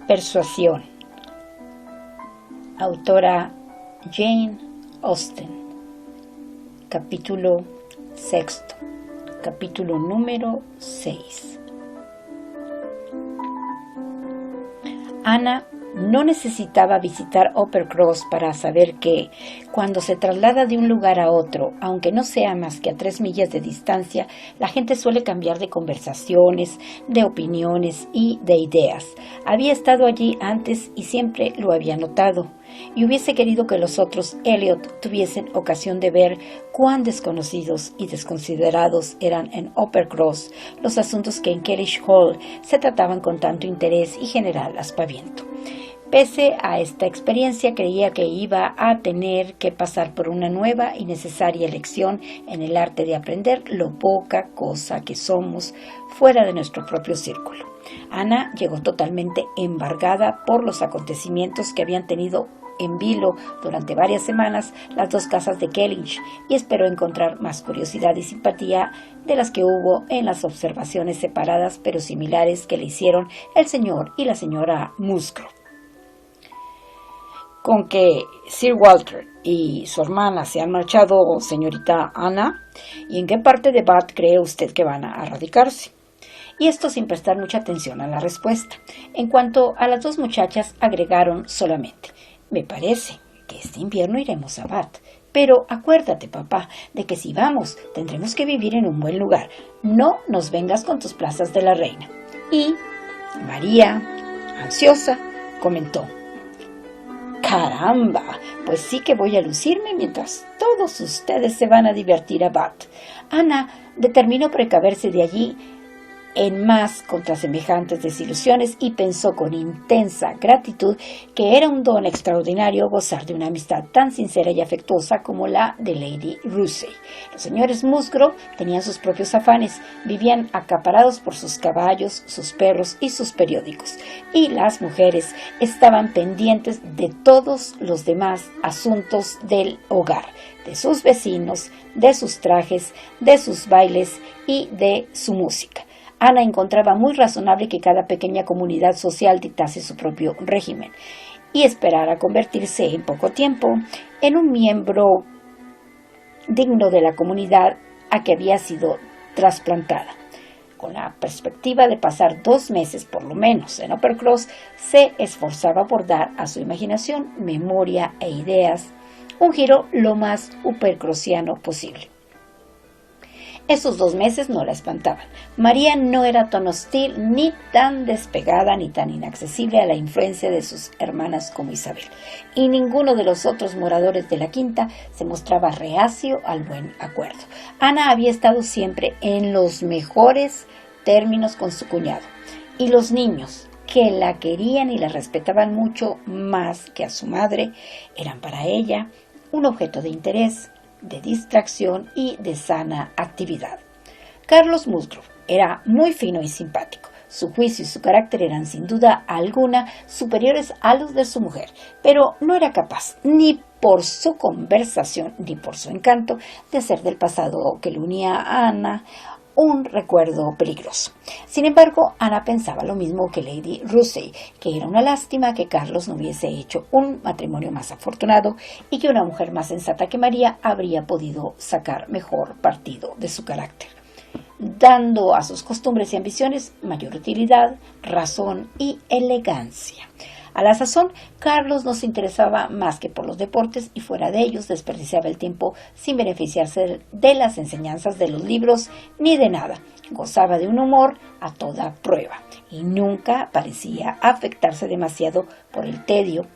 Persuasión. Autora Jane Austen. Capítulo 6. Capítulo número 6. Ana no necesitaba visitar Uppercross para saber que, cuando se traslada de un lugar a otro, aunque no sea más que a 3 millas de distancia, la gente suele cambiar de conversaciones, de opiniones y de ideas. Había estado allí antes y siempre lo había notado, y hubiese querido que los otros Elliot tuviesen ocasión de ver cuán desconocidos y desconsiderados eran en Uppercross los asuntos que en Kellynch Hall se trataban con tanto interés y general aspaviento. Pese a esta experiencia, creía que iba a tener que pasar por una nueva y necesaria lección en el arte de aprender lo poca cosa que somos fuera de nuestro propio círculo. Ana llegó totalmente embargada por los acontecimientos que habían tenido en vilo durante varias semanas las dos casas de Kellynch y esperó encontrar más curiosidad y simpatía de las que hubo en las observaciones separadas pero similares que le hicieron el señor y la señora Musgrove. Con que Sir Walter y su hermana se han marchado, señorita Ana, ¿y en qué parte de Bath cree usted que van a radicarse? Y esto sin prestar mucha atención a la respuesta. En cuanto a las dos muchachas, agregaron solamente: me parece que este invierno iremos a Bath. Pero acuérdate, papá, de que si vamos, tendremos que vivir en un buen lugar. No nos vengas con tus plazas de la reina. Y María, ansiosa, comentó: ¡caramba! Pues sí que voy a lucirme mientras todos ustedes se van a divertir a Bath. Ana determinó precaverse de allí en más contra semejantes desilusiones y pensó con intensa gratitud que era un don extraordinario gozar de una amistad tan sincera y afectuosa como la de Lady Russell. Los señores Musgrove tenían sus propios afanes, vivían acaparados por sus caballos, sus perros y sus periódicos, y las mujeres estaban pendientes de todos los demás asuntos del hogar, de sus vecinos, de sus trajes, de sus bailes y de su música. Ana encontraba muy razonable que cada pequeña comunidad social dictase su propio régimen y esperara convertirse en poco tiempo en un miembro digno de la comunidad a que había sido trasplantada. Con la perspectiva de pasar 2 meses por lo menos en Uppercross, se esforzaba por dar a su imaginación, memoria e ideas un giro lo más uppercrossiano posible. Esos 2 meses no la espantaban. María no era tan hostil, ni tan despegada, ni tan inaccesible a la influencia de sus hermanas como Isabel. Y ninguno de los otros moradores de la quinta se mostraba reacio al buen acuerdo. Ana había estado siempre en los mejores términos con su cuñado. Y los niños, que la querían y la respetaban mucho más que a su madre, eran para ella un objeto de interés, de distracción y de sana actividad. Carlos Musgrove era muy fino y simpático. Su juicio y su carácter eran sin duda alguna superiores a los de su mujer, pero no era capaz, ni por su conversación ni por su encanto, de hacer del pasado que le unía a Ana un recuerdo peligroso. Sin embargo, Ana pensaba lo mismo que Lady Russell, que era una lástima que Carlos no hubiese hecho un matrimonio más afortunado y que una mujer más sensata que María habría podido sacar mejor partido de su carácter, dando a sus costumbres y ambiciones mayor utilidad, razón y elegancia. A la sazón, Carlos no se interesaba más que por los deportes y fuera de ellos desperdiciaba el tiempo sin beneficiarse de las enseñanzas de los libros ni de nada. Gozaba de un humor a toda prueba y nunca parecía afectarse demasiado por el tedio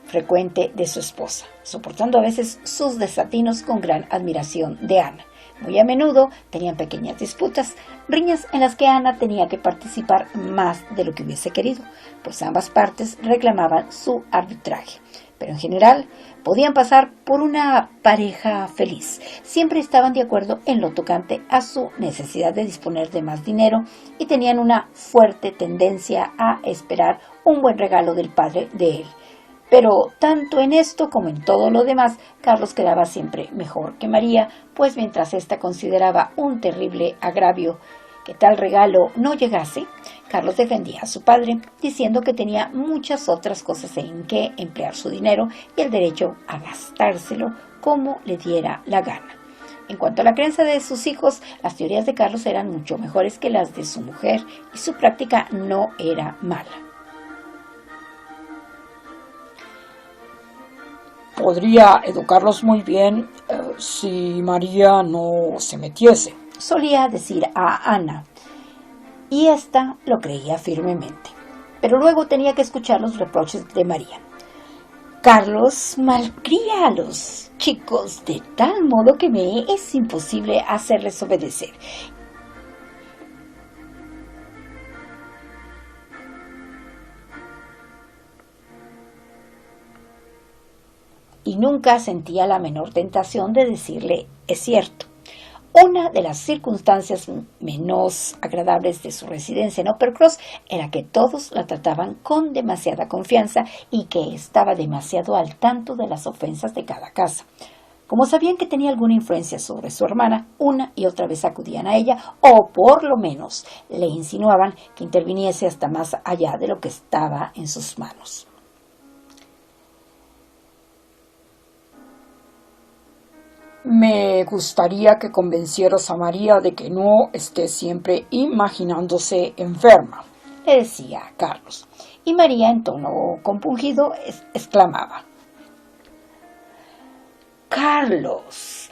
frecuente de su esposa, soportando a veces sus desatinos con gran admiración de Ana. Muy a menudo tenían pequeñas disputas, riñas en las que Ana tenía que participar más de lo que hubiese querido, pues ambas partes reclamaban su arbitraje. Pero en general podían pasar por una pareja feliz. Siempre estaban de acuerdo en lo tocante a su necesidad de disponer de más dinero y tenían una fuerte tendencia a esperar un buen regalo del padre de él. Pero tanto en esto como en todo lo demás, Carlos quedaba siempre mejor que María, pues mientras ésta consideraba un terrible agravio que tal regalo no llegase, Carlos defendía a su padre, diciendo que tenía muchas otras cosas en que emplear su dinero y el derecho a gastárselo como le diera la gana. En cuanto a la creencia de sus hijos, las teorías de Carlos eran mucho mejores que las de su mujer y su práctica no era mala. Podría educarlos muy bien si María no se metiese, solía decir a Ana, y ésta lo creía firmemente. Pero luego tenía que escuchar los reproches de María. Carlos malcría a los chicos de tal modo que me es imposible hacerles obedecer. Y nunca sentía la menor tentación de decirle, es cierto. Una de las circunstancias menos agradables de su residencia en Uppercross era que todos la trataban con demasiada confianza y que estaba demasiado al tanto de las ofensas de cada casa. Como sabían que tenía alguna influencia sobre su hermana, una y otra vez acudían a ella, o por lo menos le insinuaban que interviniese hasta más allá de lo que estaba en sus manos. me gustaría que convencieras a María de que no esté siempre imaginándose enferma, le decía a Carlos. Y María, en tono compungido, exclamaba, Carlos,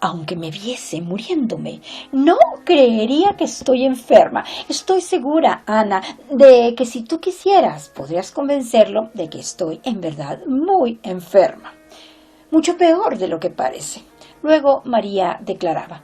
aunque me viese muriéndome, no creería que estoy enferma. Estoy segura, Ana, de que si tú quisieras, podrías convencerlo de que estoy en verdad muy enferma. Mucho peor de lo que parece. Luego María declaraba,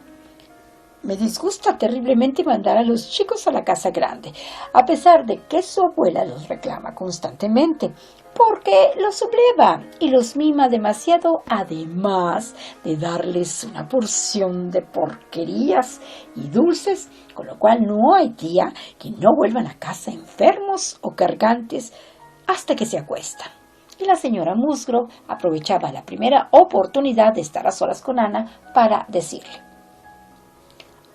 me disgusta terriblemente mandar a los chicos a la casa grande, a pesar de que su abuela los reclama constantemente, porque los subleva y los mima demasiado, además de darles una porción de porquerías y dulces, con lo cual no hay día que no vuelvan a casa enfermos o cargantes hasta que se acuestan. Y la señora Musgrove aprovechaba la primera oportunidad de estar a solas con Ana para decirle,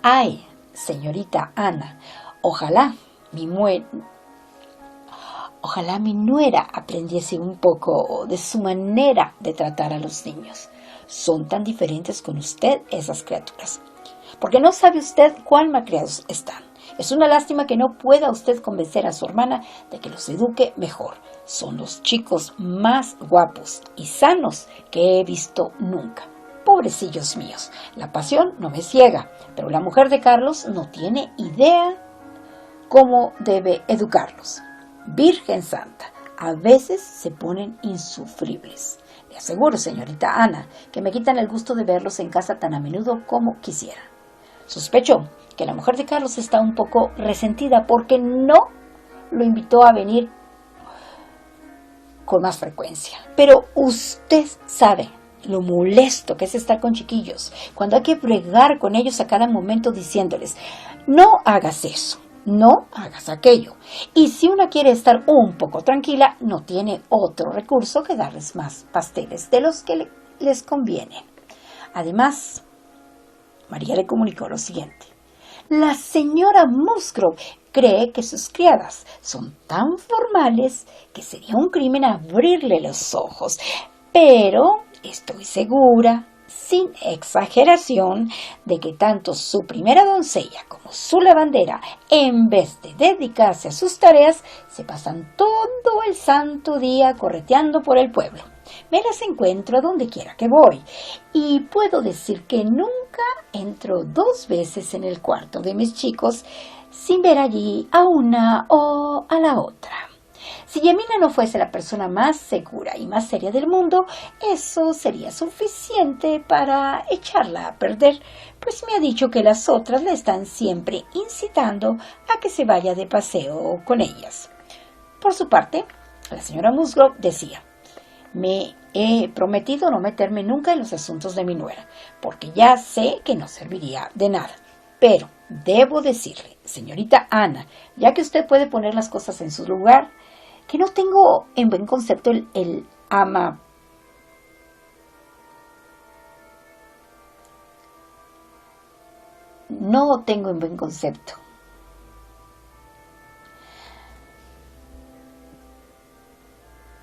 ay, señorita Ana, ojalá mi nuera aprendiese un poco de su manera de tratar a los niños. Son tan diferentes con usted esas criaturas, porque no sabe usted cuán malcriados están. Es una lástima que no pueda usted convencer a su hermana de que los eduque mejor. Son los chicos más guapos y sanos que he visto nunca. Pobrecillos míos, la pasión no me ciega, pero la mujer de Carlos no tiene idea cómo debe educarlos. Virgen Santa, a veces se ponen insufribles. Le aseguro, señorita Ana, que me quitan el gusto de verlos en casa tan a menudo como quisiera. Sospecho que la mujer de Carlos está un poco resentida porque no lo invitó a venir con más frecuencia. Pero usted sabe lo molesto que es estar con chiquillos, cuando hay que bregar con ellos a cada momento diciéndoles, no hagas eso, no hagas aquello. Y si una quiere estar un poco tranquila, no tiene otro recurso que darles más pasteles de los que les conviene. Además, María le comunicó lo siguiente. La señora Musgrove cree que sus criadas son tan formales que sería un crimen abrirle los ojos, pero estoy segura, sin exageración, de que tanto su primera doncella como su lavandera, en vez de dedicarse a sus tareas, se pasan todo el santo día correteando por el pueblo. Me las encuentro a donde quiera que voy, y puedo decir que nunca entro 2 veces en el cuarto de mis chicos sin ver allí a una o a la otra. Si Yamina no fuese la persona más segura y más seria del mundo, eso sería suficiente para echarla a perder, pues me ha dicho que las otras la están siempre incitando a que se vaya de paseo con ellas. Por su parte, la señora Musgrove decía, me he prometido no meterme nunca en los asuntos de mi nuera, porque ya sé que no serviría de nada. Pero debo decirle, señorita Ana, ya que usted puede poner las cosas en su lugar, que no tengo en buen concepto el ama. no tengo en buen concepto.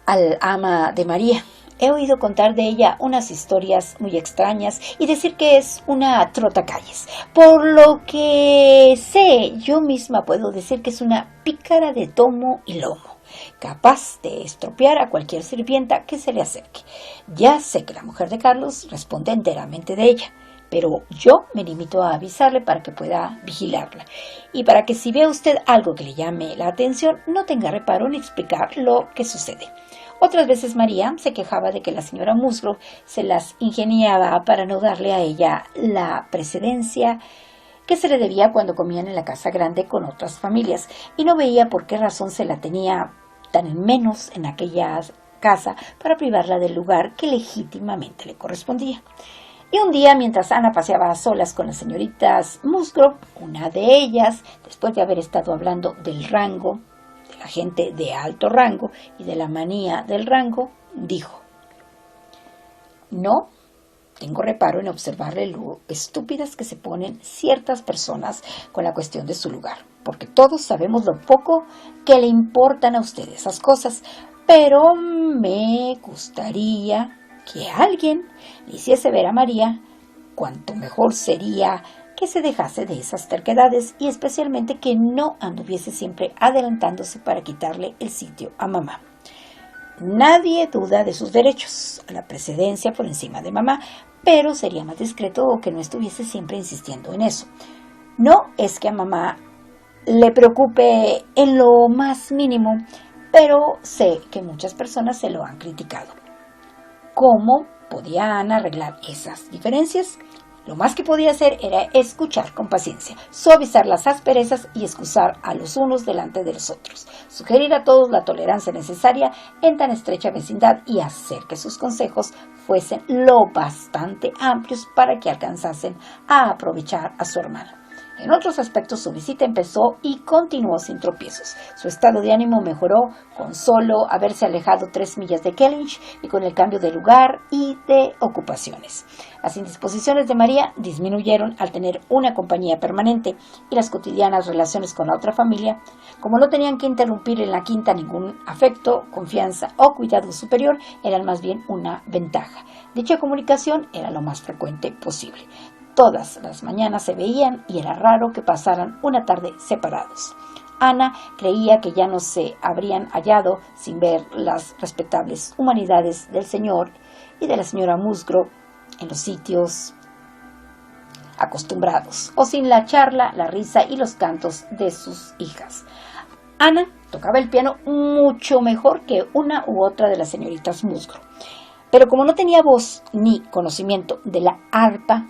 Al ama de María. He oído contar de ella unas historias muy extrañas y decir que es una trotacalles. Por lo que sé, yo misma puedo decir que es una pícara de tomo y lomo, capaz de estropear a cualquier sirvienta que se le acerque. Ya sé que la mujer de Carlos responde enteramente de ella, pero yo me limito a avisarle para que pueda vigilarla y para que si ve usted algo que le llame la atención, no tenga reparo en explicar lo que sucede. Otras veces María se quejaba de que la señora Musgrove se las ingeniaba para no darle a ella la precedencia que se le debía cuando comían en la casa grande con otras familias, y no veía por qué razón se la tenía tan en menos en aquella casa para privarla del lugar que legítimamente le correspondía. Y un día, mientras Ana paseaba a solas con las señoritas Musgrove, una de ellas, después de haber estado hablando del rango, de la gente de alto rango y de la manía del rango, dijo: no tengo reparo en observarle lo estúpidas que se ponen ciertas personas con la cuestión de su lugar, porque todos sabemos lo poco que le importan a usted esas cosas, pero me gustaría que alguien le hiciese ver a María cuánto mejor sería que se dejase de esas terquedades y especialmente que no anduviese siempre adelantándose para quitarle el sitio a mamá. Nadie duda de sus derechos a la precedencia por encima de mamá, pero sería más discreto que no estuviese siempre insistiendo en eso. No es que a mamá le preocupe en lo más mínimo, pero sé que muchas personas se lo han criticado. ¿Cómo podían arreglar esas diferencias? Lo más que podía hacer era escuchar con paciencia, suavizar las asperezas y excusar a los unos delante de los otros, sugerir a todos la tolerancia necesaria en tan estrecha vecindad y hacer que sus consejos fuesen lo bastante amplios para que alcanzasen a aprovechar a su hermano. En otros aspectos su visita empezó y continuó sin tropiezos. Su estado de ánimo mejoró con solo haberse alejado 3 millas de Kellynch y con el cambio de lugar y de ocupaciones. Las indisposiciones de María disminuyeron al tener una compañía permanente y las cotidianas relaciones con la otra familia, como no tenían que interrumpir en la quinta ningún afecto, confianza o cuidado superior, eran más bien una ventaja. Dicha comunicación era lo más frecuente posible. Todas las mañanas se veían y era raro que pasaran una tarde separados. Ana creía que ya no se habrían hallado sin ver las respetables humanidades del señor y de la señora Musgrove en los sitios acostumbrados, o sin la charla, la risa y los cantos de sus hijas. Ana tocaba el piano mucho mejor que una u otra de las señoritas Musgrove, pero como no tenía voz ni conocimiento de la arpa,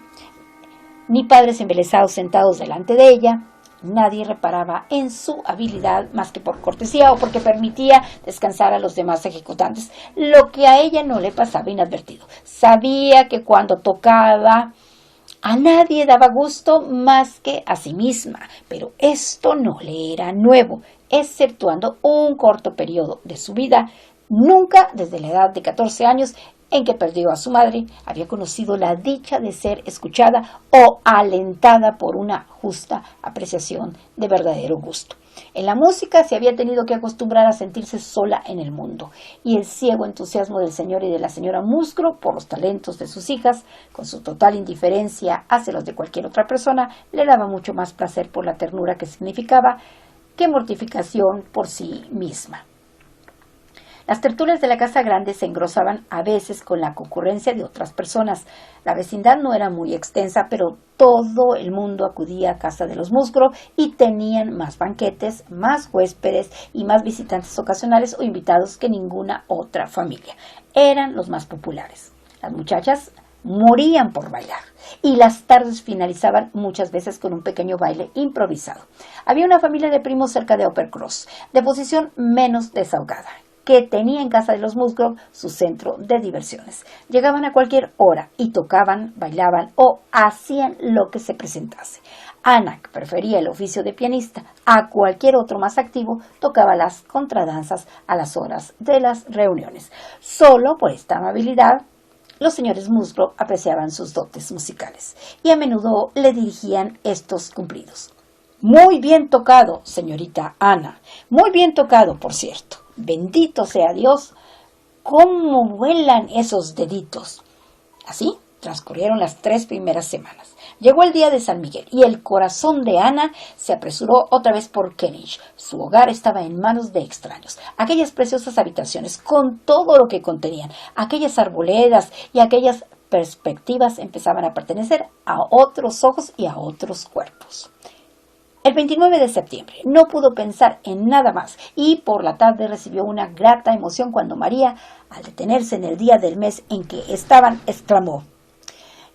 ni padres embelesados sentados delante de ella, nadie reparaba en su habilidad más que por cortesía o porque permitía descansar a los demás ejecutantes, lo que a ella no le pasaba inadvertido. Sabía que cuando tocaba a nadie daba gusto más que a sí misma, pero esto no le era nuevo, exceptuando un corto periodo de su vida. Nunca, desde la edad de 14 años, en que perdió a su madre, había conocido la dicha de ser escuchada o alentada por una justa apreciación de verdadero gusto. En la música se había tenido que acostumbrar a sentirse sola en el mundo, y el ciego entusiasmo del señor y de la señora Musgrove por los talentos de sus hijas, con su total indiferencia hacia los de cualquier otra persona, le daba mucho más placer por la ternura que significaba que mortificación por sí misma. Las tertulias de la casa grande se engrosaban a veces con la concurrencia de otras personas. La vecindad no era muy extensa, pero todo el mundo acudía a casa de los Musgrove y tenían más banquetes, más huéspedes y más visitantes ocasionales o invitados que ninguna otra familia. Eran los más populares. Las muchachas morían por bailar y las tardes finalizaban muchas veces con un pequeño baile improvisado. Había una familia de primos cerca de Uppercross, de posición menos desahogada, que tenía en casa de los Musgrove su centro de diversiones. Llegaban a cualquier hora y tocaban, bailaban o hacían lo que se presentase. Ana, que prefería el oficio de pianista a cualquier otro más activo, tocaba las contradanzas a las horas de las reuniones. Solo por esta amabilidad Los señores Musgrove apreciaban sus dotes musicales y a menudo le dirigían estos cumplidos. Muy bien tocado, señorita Ana. Muy bien tocado, por cierto. Bendito sea Dios. ¿Cómo vuelan esos deditos? Así transcurrieron las 3 primeras semanas. Llegó el día de San Miguel y el corazón de Ana se apresuró otra vez por Kellynch. Su hogar estaba en manos de extraños. Aquellas preciosas habitaciones con todo lo que contenían, aquellas arboledas y aquellas perspectivas empezaban a pertenecer a otros ojos y a otros cuerpos. El 29 de septiembre no pudo pensar en nada más y por la tarde recibió una grata emoción cuando María, al detenerse en el día del mes en que estaban, exclamó: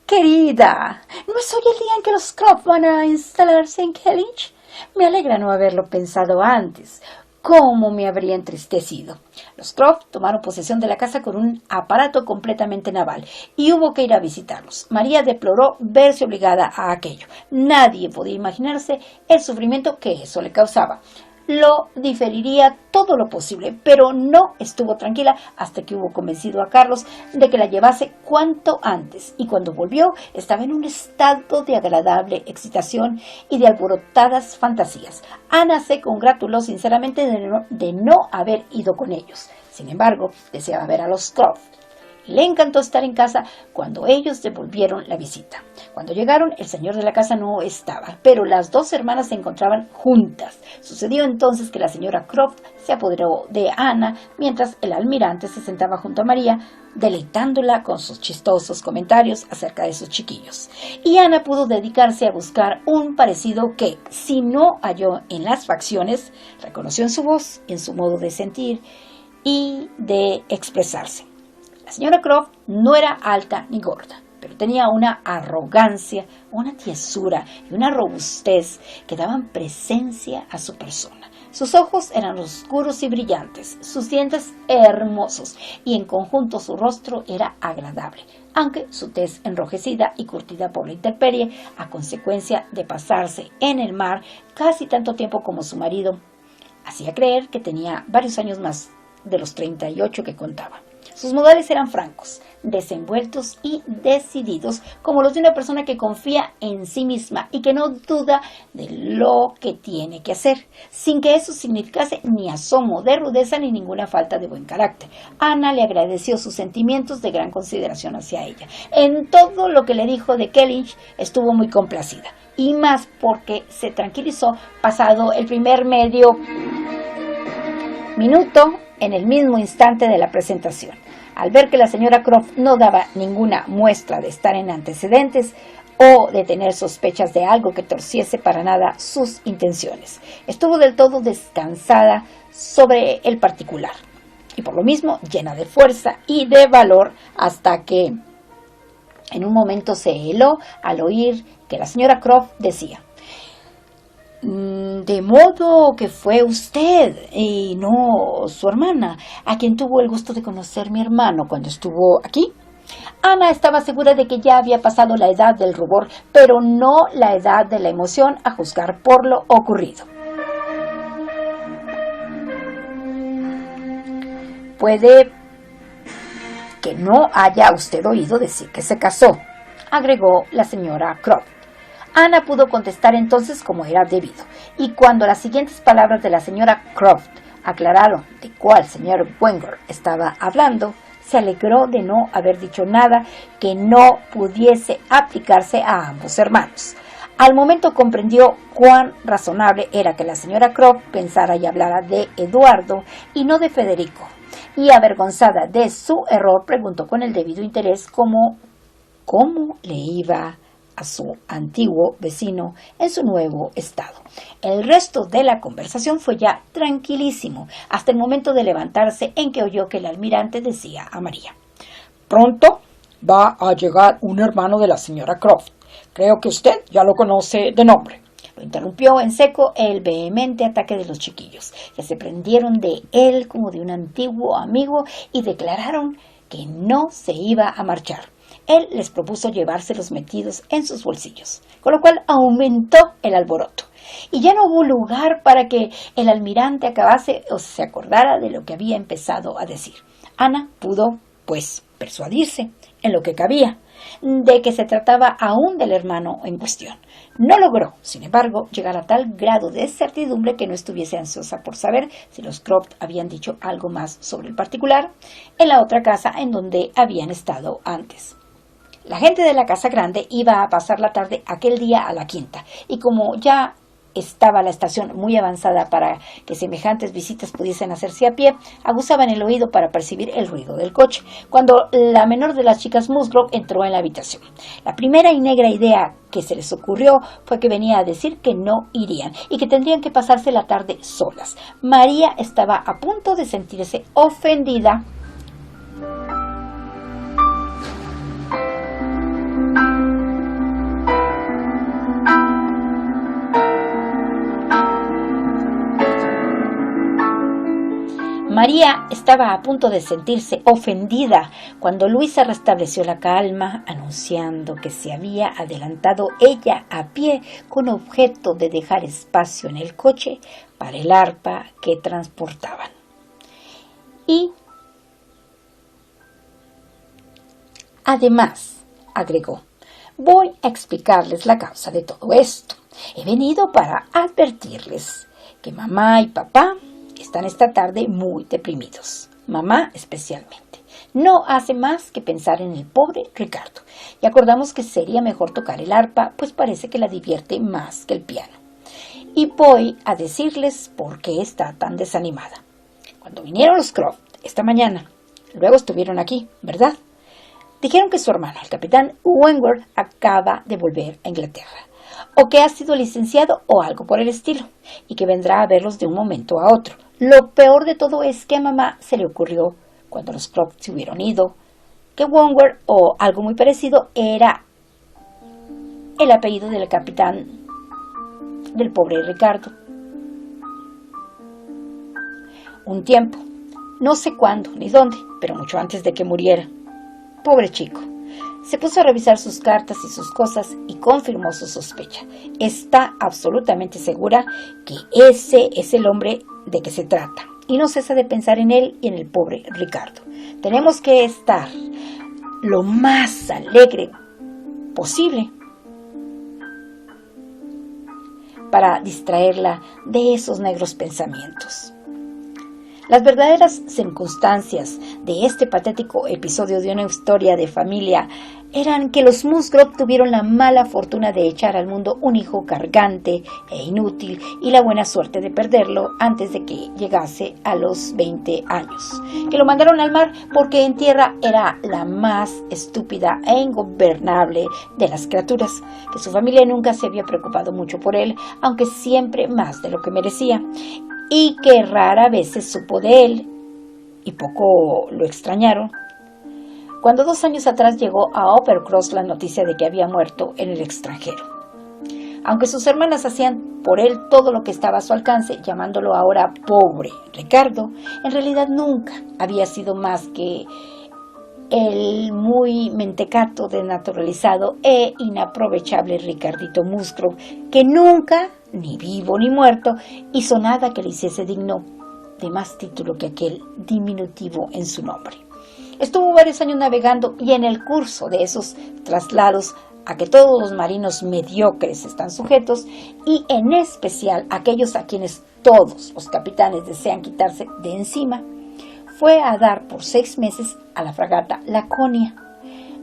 «Querida, ¿no es hoy el día en que los Croft van a instalarse en Kellynch? Me alegra no haberlo pensado antes. ¿Cómo me habría entristecido?». Los Croft tomaron posesión de la casa con un aparato completamente naval y hubo que ir a visitarlos. María deploró verse obligada a aquello. Nadie podía imaginarse el sufrimiento que eso le causaba. Lo diferiría todo lo posible, pero no estuvo tranquila hasta que hubo convencido a Carlos de que la llevase cuanto antes, y cuando volvió estaba en un estado de agradable excitación y de alborotadas fantasías. Ana se congratuló sinceramente de no haber ido con ellos. Sin embargo, deseaba ver a los Croft. Le encantó estar en casa cuando ellos devolvieron la visita. Cuando llegaron, el señor de la casa no estaba, pero las 2 hermanas se encontraban juntas. Sucedió entonces que la señora Croft se apoderó de Ana, mientras el almirante se sentaba junto a María, deleitándola con sus chistosos comentarios acerca de sus chiquillos. Y Ana pudo dedicarse a buscar un parecido que, si no halló en las facciones, reconoció en su voz, en su modo de sentir y de expresarse. La señora Croft no era alta ni gorda, pero tenía una arrogancia, una tiesura y una robustez que daban presencia a su persona. Sus ojos eran oscuros y brillantes, sus dientes hermosos y en conjunto su rostro era agradable, aunque su tez enrojecida y curtida por la intemperie a consecuencia de pasarse en el mar casi tanto tiempo como su marido hacía creer que tenía varios años más de los 38 que contaba. Sus modales eran francos, desenvueltos y decididos, como los de una persona que confía en sí misma y que no duda de lo que tiene que hacer, sin que eso significase ni asomo de rudeza ni ninguna falta de buen carácter. Ana le agradeció sus sentimientos de gran consideración hacia ella. En todo lo que le dijo de Kellynch estuvo muy complacida, y más porque se tranquilizó pasado el primer medio minuto en el mismo instante de la presentación. Al ver que la señora Croft no daba ninguna muestra de estar en antecedentes o de tener sospechas de algo que torciese para nada sus intenciones, estuvo del todo descansada sobre el particular y por lo mismo llena de fuerza y de valor, hasta que en un momento se heló al oír que la señora Croft decía: «De modo que fue usted y no su hermana a quien tuvo el gusto de conocer mi hermano cuando estuvo aquí». Ana estaba segura de que ya había pasado la edad del rubor, pero no la edad de la emoción, a juzgar por lo ocurrido. «Puede que no haya usted oído decir que se casó», agregó la señora Croft. Ana pudo contestar entonces como era debido, y cuando las siguientes palabras de la señora Croft aclararon de cuál señor Wenger estaba hablando, se alegró de no haber dicho nada que no pudiese aplicarse a ambos hermanos. Al momento comprendió cuán razonable era que la señora Croft pensara y hablara de Eduardo y no de Federico, y avergonzada de su error preguntó con el debido interés cómo le iba a su antiguo vecino en su nuevo estado. El resto de la conversación fue ya tranquilísimo, hasta el momento de levantarse en que oyó que el almirante decía a María: «Pronto va a llegar un hermano de la señora Croft. Creo que usted ya lo conoce de nombre». Lo interrumpió en seco el vehemente ataque de los chiquillos, que se prendieron de él como de un antiguo amigo y declararon que no se iba a marchar. Él les propuso llevárselos metidos en sus bolsillos, con lo cual aumentó el alboroto. Y ya no hubo lugar para que el almirante acabase o se acordara de lo que había empezado a decir. Ana pudo, pues, persuadirse, en lo que cabía, de que se trataba aún del hermano en cuestión. No logró, sin embargo, llegar a tal grado de certidumbre que no estuviese ansiosa por saber si los Croft habían dicho algo más sobre el particular en la otra casa en donde habían estado antes. La gente de la casa grande iba a pasar la tarde aquel día a la quinta, y como ya estaba la estación muy avanzada para que semejantes visitas pudiesen hacerse a pie, aguzaban el oído para percibir el ruido del coche, cuando la menor de las chicas Musgrove entró en la habitación. La primera y negra idea que se les ocurrió fue que venía a decir que no irían y que tendrían que pasarse la tarde solas. María estaba a punto de sentirse ofendida. María estaba a punto de sentirse ofendida cuando Luisa restableció la calma, anunciando que se había adelantado ella a pie con objeto de dejar espacio en el coche para el arpa que transportaban. Y además, agregó, voy a explicarles la causa de todo esto. He venido para advertirles que mamá y papá están esta tarde muy deprimidos. Mamá especialmente. No hace más que pensar en el pobre Ricardo. Y acordamos que sería mejor tocar el arpa, pues parece que la divierte más que el piano. Y voy a decirles por qué está tan desanimada. Cuando vinieron los Croft esta mañana, luego estuvieron aquí, ¿verdad? Dijeron que su hermano, el capitán Wentworth, acaba de volver a Inglaterra, o que ha sido licenciado o algo por el estilo, y que vendrá a verlos de un momento a otro. Lo peor de todo es que a mamá se le ocurrió, cuando los Croft se hubieron ido, que Wentworth o algo muy parecido era el apellido del capitán del pobre Ricardo. Un tiempo, no sé cuándo ni dónde, pero mucho antes de que muriera. Pobre chico. Se puso a revisar sus cartas y sus cosas y confirmó su sospecha. Está absolutamente segura que ese es el hombre de que se trata, y no cesa de pensar en él y en el pobre Ricardo. Tenemos que estar lo más alegre posible para distraerla de esos negros pensamientos. Las verdaderas circunstancias de este patético episodio de una historia de familia eran que los Musgrove tuvieron la mala fortuna de echar al mundo un hijo cargante e inútil y la buena suerte de perderlo antes de que llegase a los 20 años. Que lo mandaron al mar porque en tierra era la más estúpida e ingobernable de las criaturas, que su familia nunca se había preocupado mucho por él, aunque siempre más de lo que merecía, y que rara vez se supo de él, y poco lo extrañaron, cuando 2 años atrás llegó a Uppercross la noticia de que había muerto en el extranjero. Aunque sus hermanas hacían por él todo lo que estaba a su alcance, llamándolo ahora pobre Ricardo, en realidad nunca había sido más que el muy mentecato, desnaturalizado e inaprovechable Ricardito Musgrove, que nunca, ni vivo ni muerto, hizo nada que le hiciese digno de más título que aquel diminutivo en su nombre. Estuvo varios años navegando y en el curso de esos traslados a que todos los marinos mediocres están sujetos, y en especial aquellos a quienes todos los capitanes desean quitarse de encima, fue a dar por 6 meses a la fragata Laconia,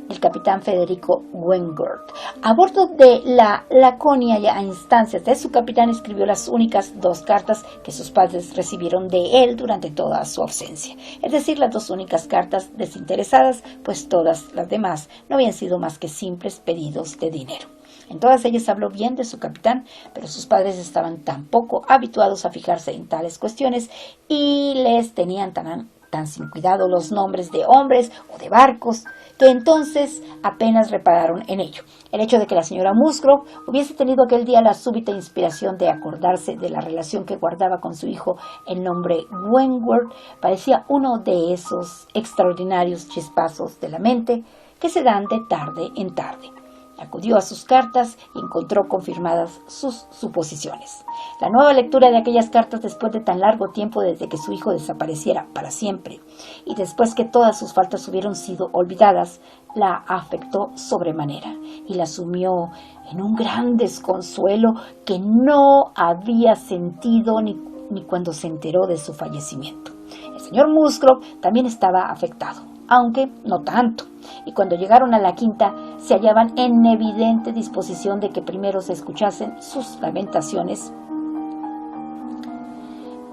el capitán Federico Wentworth. A bordo de la Laconia y a instancias de su capitán escribió las únicas 2 cartas que sus padres recibieron de él durante toda su ausencia. Es decir, las 2 únicas cartas desinteresadas, pues todas las demás no habían sido más que simples pedidos de dinero. En todas ellas habló bien de su capitán, pero sus padres estaban tan poco habituados a fijarse en tales cuestiones y les tenían tan sin cuidado los nombres de hombres o de barcos, que entonces apenas repararon en ello. El hecho de que la señora Musgrove hubiese tenido aquel día la súbita inspiración de acordarse de la relación que guardaba con su hijo el nombre Wentworth parecía uno de esos extraordinarios chispazos de la mente que se dan de tarde en tarde. Acudió a sus cartas y encontró confirmadas sus suposiciones. La nueva lectura de aquellas cartas después de tan largo tiempo desde que su hijo desapareciera para siempre y después que todas sus faltas hubieron sido olvidadas, la afectó sobremanera y la sumió en un gran desconsuelo que no había sentido ni cuando se enteró de su fallecimiento. El señor Musgrove también estaba afectado, aunque no tanto, y cuando llegaron a la quinta se hallaban en evidente disposición de que primero se escuchasen sus lamentaciones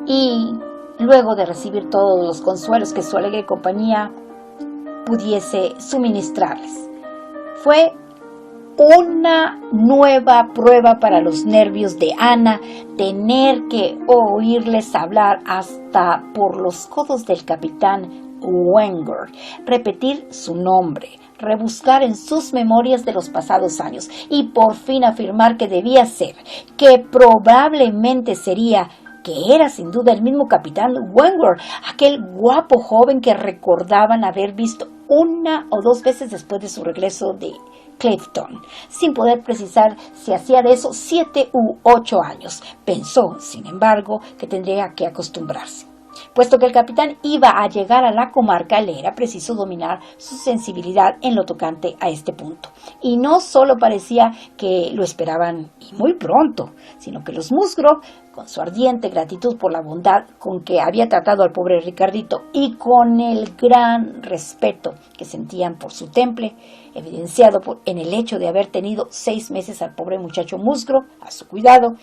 y luego de recibir todos los consuelos que su alegre compañía pudiese suministrarles. Fue una nueva prueba para los nervios de Ana tener que oírles hablar hasta por los codos del capitán Wenger, repetir su nombre, rebuscar en sus memorias de los pasados años y por fin afirmar que debía ser, que probablemente sería, que era sin duda el mismo capitán Wenger, aquel guapo joven que recordaban haber visto una o dos veces después de su regreso de Clifton, sin poder precisar si hacía de eso 7 u 8 años. Pensó, sin embargo, que tendría que acostumbrarse. Puesto que el capitán iba a llegar a la comarca, le era preciso dominar su sensibilidad en lo tocante a este punto. Y no solo parecía que lo esperaban y muy pronto, sino que los Musgrove, con su ardiente gratitud por la bondad con que había tratado al pobre Ricardito y con el gran respeto que sentían por su temple, evidenciado en el hecho de haber tenido 6 meses al pobre muchacho Musgrove a su cuidado,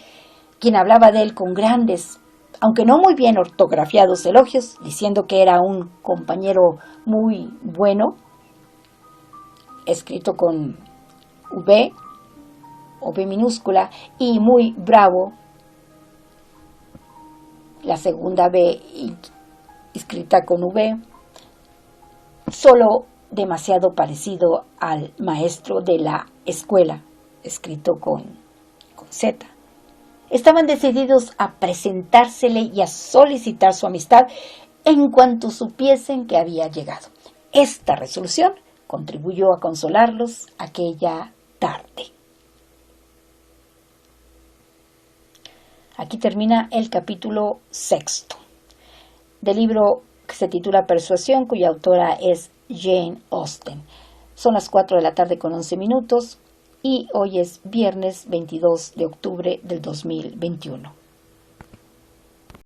quien hablaba de él con grandes, aunque no muy bien ortografiados elogios, diciendo que era un compañero muy bueno, escrito con V o V minúscula, y muy bravo, la segunda B escrita con V, solo demasiado parecido al maestro de la escuela, escrito con Z. Estaban decididos a presentársele y a solicitar su amistad en cuanto supiesen que había llegado. Esta resolución contribuyó a consolarlos aquella tarde. Aquí termina el capítulo 6 del libro que se titula Persuasión, cuya autora es Jane Austen. Son las 4 de la tarde con 11 minutos y hoy es viernes 22 de octubre del 2021.